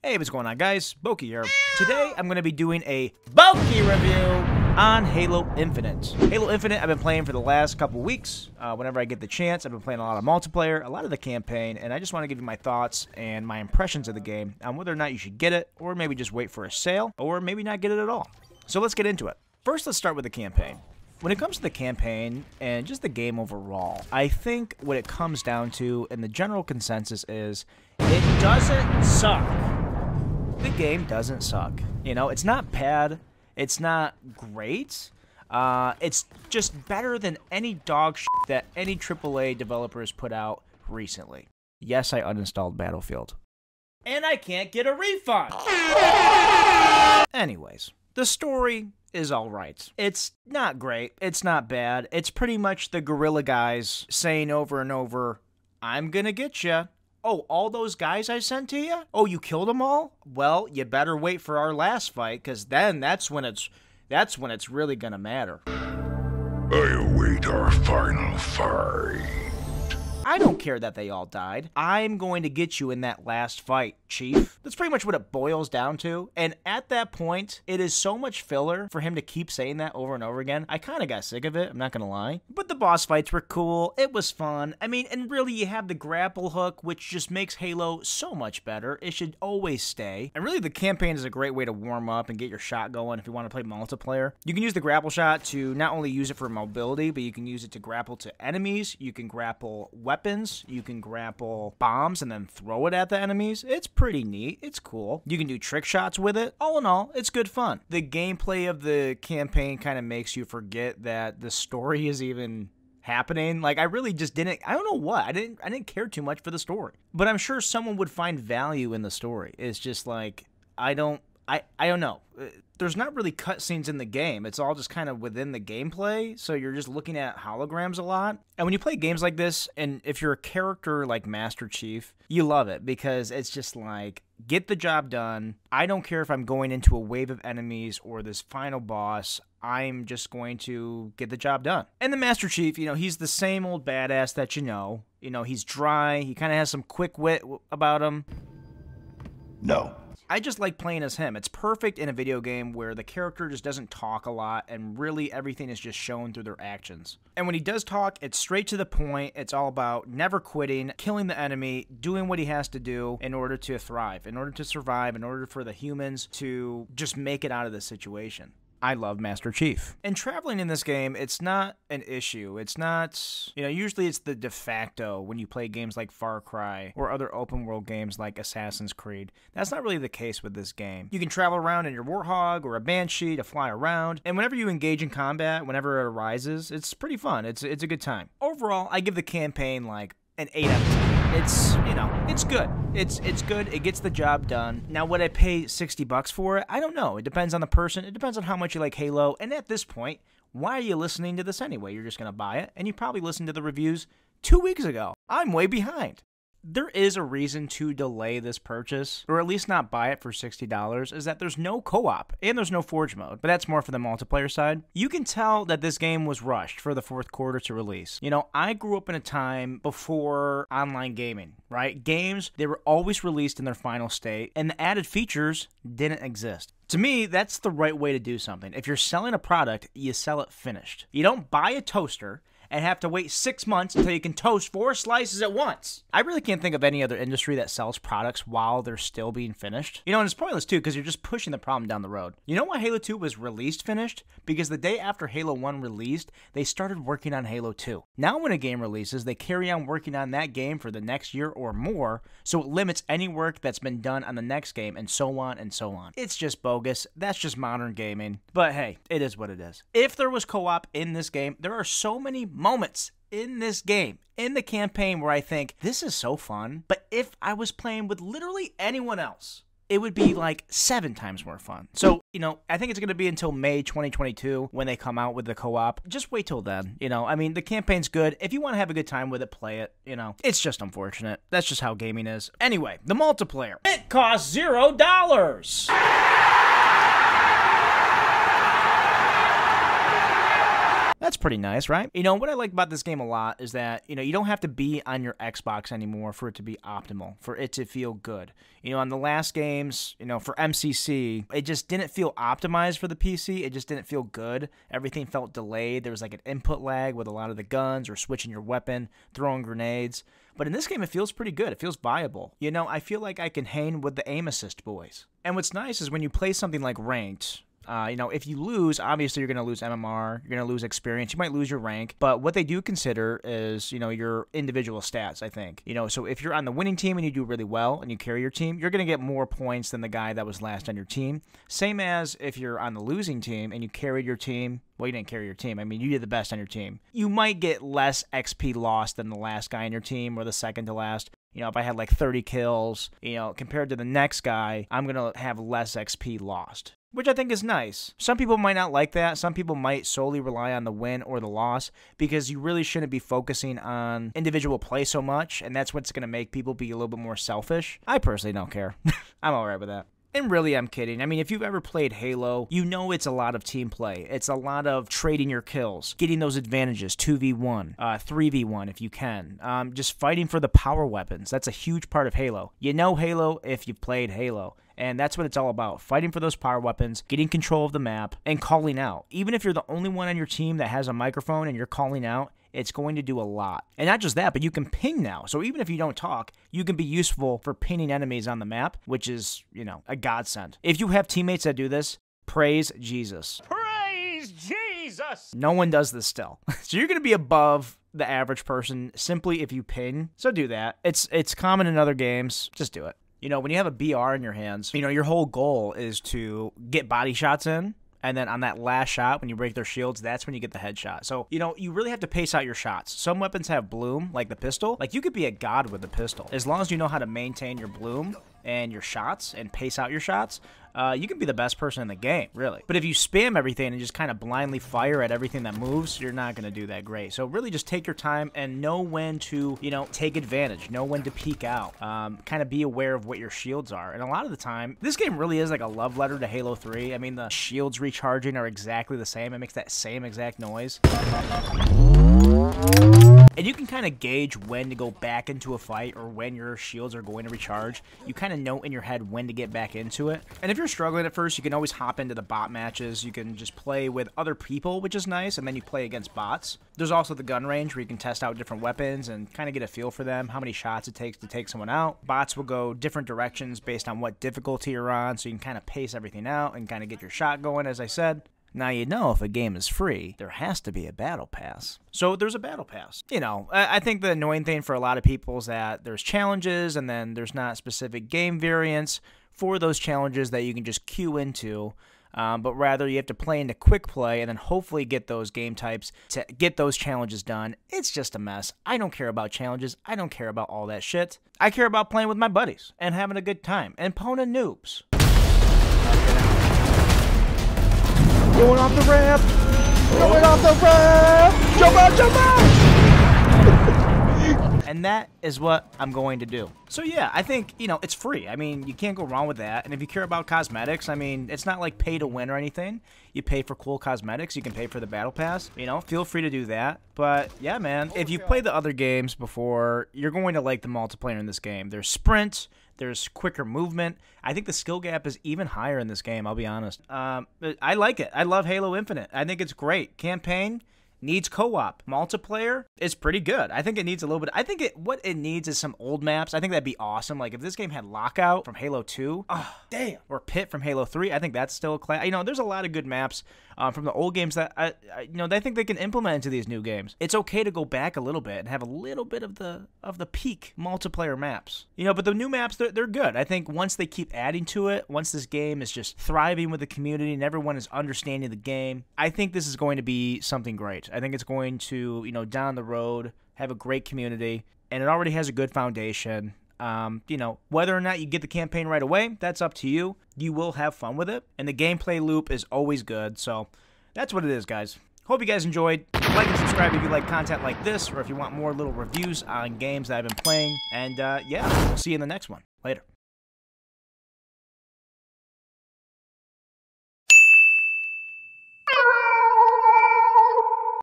Hey, what's going on, guys? Bokey here. Today, I'm going to be doing a bokey review on Halo Infinite. Halo Infinite, I've been playing for the last couple weeks. Whenever I get the chance, I've been playing a lot of multiplayer, a lot of the campaign, and I just want to give you my thoughts and my impressions of the game on whether or not you should get it, or maybe just wait for a sale, or maybe not get it at all. So let's get into it. First, let's start with the campaign. When it comes to the campaign and just the game overall, I think what it comes down to, and the general consensus is, it doesn't suck. The game doesn't suck. You know, it's not bad. It's not great. It's just better than any dog shit that any AAA developers put out recently. Yes, I uninstalled Battlefield. And I can't get a refund. Anyways, the story is alright. It's not great. It's not bad. It's pretty much the guerrilla guys saying over and over, I'm gonna get ya. Oh, all those guys I sent to you? Oh, you killed them all? Well, you better wait for our last fight, because then that's when it's really gonna matter. I await our final fight. I don't care that they all died. I'm going to get you in that last fight, Chief. That's pretty much what it boils down to. And at that point, it is so much filler for him to keep saying that over and over again. I kind of got sick of it, I'm not going to lie. But the boss fights were cool. It was fun. I mean, and really, you have the grapple hook, which just makes Halo so much better. It should always stay. And really, the campaign is a great way to warm up and get your shot going if you want to play multiplayer. You can use the grapple shot to not only use it for mobility, but you can use it to grapple to enemies. You can grapple weapons, you can grapple bombs and then throw it at the enemies. It's pretty neat. It's cool. You can do trick shots with it. All in all, it's good fun. The gameplay of the campaign kind of makes you forget that the story is even happening. Like, I really just didn't, I don't know what, I didn't care too much for the story. But I'm sure someone would find value in the story. It's just like, I don't know. There's not really cutscenes in the game. It's all just kind of within the gameplay, so you're just looking at holograms a lot. And when you play games like this, and if you're a character like Master Chief, you love it because it's just like, get the job done. I don't care if I'm going into a wave of enemies or this final boss. I'm just going to get the job done. And the Master Chief, you know, he's the same old badass that you know. You know, he's dry. He kind of has some quick wit about him. No. I just like playing as him. It's perfect in a video game where the character just doesn't talk a lot and really everything is just shown through their actions. And when he does talk, it's straight to the point. It's all about never quitting, killing the enemy, doing what he has to do in order to thrive, in order to survive, in order for the humans to just make it out of this situation. I love Master Chief. And traveling in this game, it's not an issue. It's not, you know, usually it's the de facto when you play games like Far Cry or other open world games like Assassin's Creed. That's not really the case with this game. You can travel around in your Warthog or a Banshee to fly around, and whenever you engage in combat, whenever it arises, it's pretty fun. It's a good time. Overall, I give the campaign like an 8 out of 10. It's, you know, it's good. It's good. It gets the job done. Now, would I pay $60 for it? I don't know. It depends on the person. It depends on how much you like Halo. And at this point, why are you listening to this anyway? You're just going to buy it. And you probably listened to the reviews 2 weeks ago. I'm way behind. There is a reason to delay this purchase, or at least not buy it for $60, is that there's no co-op, and there's no Forge mode, but that's more for the multiplayer side. You can tell that this game was rushed for the fourth quarter to release. You know, I grew up in a time before online gaming, right? Games, they were always released in their final state, and the added features didn't exist. To me, that's the right way to do something. If you're selling a product, you sell it finished. You don't buy a toaster and have to wait 6 months until you can toast 4 slices at once. I really can't think of any other industry that sells products while they're still being finished. You know, and it's pointless too, because you're just pushing the problem down the road. You know why Halo 2 was released finished? Because the day after Halo 1 released, they started working on Halo 2. Now when a game releases, they carry on working on that game for the next year or more, so it limits any work that's been done on the next game, and so on and so on. It's just bogus. That's just modern gaming. But hey, it is what it is. If there was co-op in this game, there are so many moments in this game, in the campaign, where I think, this is so fun, but if I was playing with literally anyone else, it would be like 7 times more fun. So, you know, I think it's going to be until May 2022 when they come out with the co-op. Just wait till then, you know. I mean, the campaign's good. If you want to have a good time with it, play it, you know. It's just unfortunate. That's just how gaming is. Anyway, the multiplayer. It costs $0. That's pretty nice, right? You know, what I like about this game a lot is that, you know, you don't have to be on your Xbox anymore for it to be optimal, for it to feel good. You know, on the last games, you know, for MCC, it just didn't feel optimized for the PC. It just didn't feel good. Everything felt delayed. There was like an input lag with a lot of the guns or switching your weapon, throwing grenades. But in this game, it feels pretty good. It feels viable. You know, I feel like I can hang with the aim assist boys. And what's nice is when you play something like ranked, you know, if you lose, obviously you're going to lose MMR, you're going to lose experience, you might lose your rank, but what they do consider is, you know, your individual stats, I think. You know, so if you're on the winning team and you do really well and you carry your team, you're going to get more points than the guy that was last on your team. Same as if you're on the losing team and you carried your team. Well, you didn't carry your team. I mean, you did the best on your team. You might get less XP lost than the last guy on your team or the second to last. You know, if I had like 30 kills, you know, compared to the next guy, I'm going to have less XP lost, which I think is nice. Some people might not like that. Some people might solely rely on the win or the loss because you really shouldn't be focusing on individual play so much, and that's what's going to make people be a little bit more selfish. I personally don't care. I'm all right with that. And really, I'm kidding. I mean, if you've ever played Halo, you know it's a lot of team play. It's a lot of trading your kills, getting those advantages, 2v1, 3v1 if you can. Just fighting for the power weapons. That's a huge part of Halo. You know Halo if you've played Halo. And that's what it's all about. Fighting for those power weapons, getting control of the map, and calling out. Even if you're the only one on your team that has a microphone and you're calling out, it's going to do a lot. And not just that, but you can ping now. So even if you don't talk, you can be useful for pinging enemies on the map, which is, you know, a godsend. If you have teammates that do this, praise Jesus. Praise Jesus! No one does this still. So you're going to be above the average person simply if you ping. So do that. It's common in other games. Just do it. You know, when you have a BR in your hands, you know, your whole goal is to get body shots in. And then on that last shot, when you break their shields, that's when you get the headshot. So, you know, you really have to pace out your shots. Some weapons have bloom, like the pistol. Like, you could be a god with the pistol. As long as you know how to maintain your bloom and your shots and pace out your shots, you can be the best person in the game, really. But if you spam everything and just kind of blindly fire at everything that moves, you're not going to do that great. So really just take your time and know when to, you know, take advantage. Know when to peek out. Kind of be aware of what your shields are. And a lot of the time, this game really is like a love letter to Halo 3. I mean, the shields recharging are exactly the same. It makes that same exact noise. And you can kind of gauge when to go back into a fight or when your shields are going to recharge. You kind of know in your head when to get back into it. And if you're struggling at first, you can always hop into the bot matches. You can just play with other people, which is nice, and then you play against bots. There's also the gun range where you can test out different weapons and kind of get a feel for them, how many shots it takes to take someone out. Bots will go different directions based on what difficulty you're on, so you can kind of pace everything out and kind of get your shot going, as I said. Now, you know if a game is free, there has to be a battle pass. So there's a battle pass. You know, I think the annoying thing for a lot of people is that there's challenges and then there's not specific game variants for those challenges that you can just queue into. But rather you have to play into quick play and then hopefully get those game types to get those challenges done. It's just a mess. I don't care about challenges. I don't care about all that shit. I care about playing with my buddies and having a good time and pwning noobs. Going off the ramp! Going off the ramp! Jump out, jump out! And that is what I'm going to do. So yeah, I think, you know, it's free. I mean, you can't go wrong with that. And if you care about cosmetics, I mean, it's not like pay to win or anything. You pay for cool cosmetics. You can pay for the battle pass. You know, feel free to do that. But yeah, man, if you've played the other games before, you're going to like the multiplayer in this game. There's sprint. There's quicker movement. I think the skill gap is even higher in this game, I'll be honest. I like it. I love Halo Infinite. I think it's great. Campaign needs co-op. Multiplayer is pretty good. I think it needs a little bit. I think what it needs is some old maps. I think that'd be awesome. Like if this game had Lockout from Halo 2, oh damn, or Pit from Halo 3. I think that's still a class. You know, there's a lot of good maps from the old games that I think they can implement into these new games. It's okay to go back a little bit and have a little bit of the peak multiplayer maps. You know, but the new maps they're good. I think once they keep adding to it, once this game is just thriving with the community and everyone is understanding the game, I think this is going to be something great. I think it's going to, you know, down the road have a great community, and it already has a good foundation. You know, whether or not you get the campaign right away, that's up to you. You will have fun with it, and the gameplay loop is always good. So that's what it is, guys. Hope you guys enjoyed. Like and subscribe if you like content like this, or if you want more little reviews on games that I've been playing. And yeah, we'll see you in the next one. Later.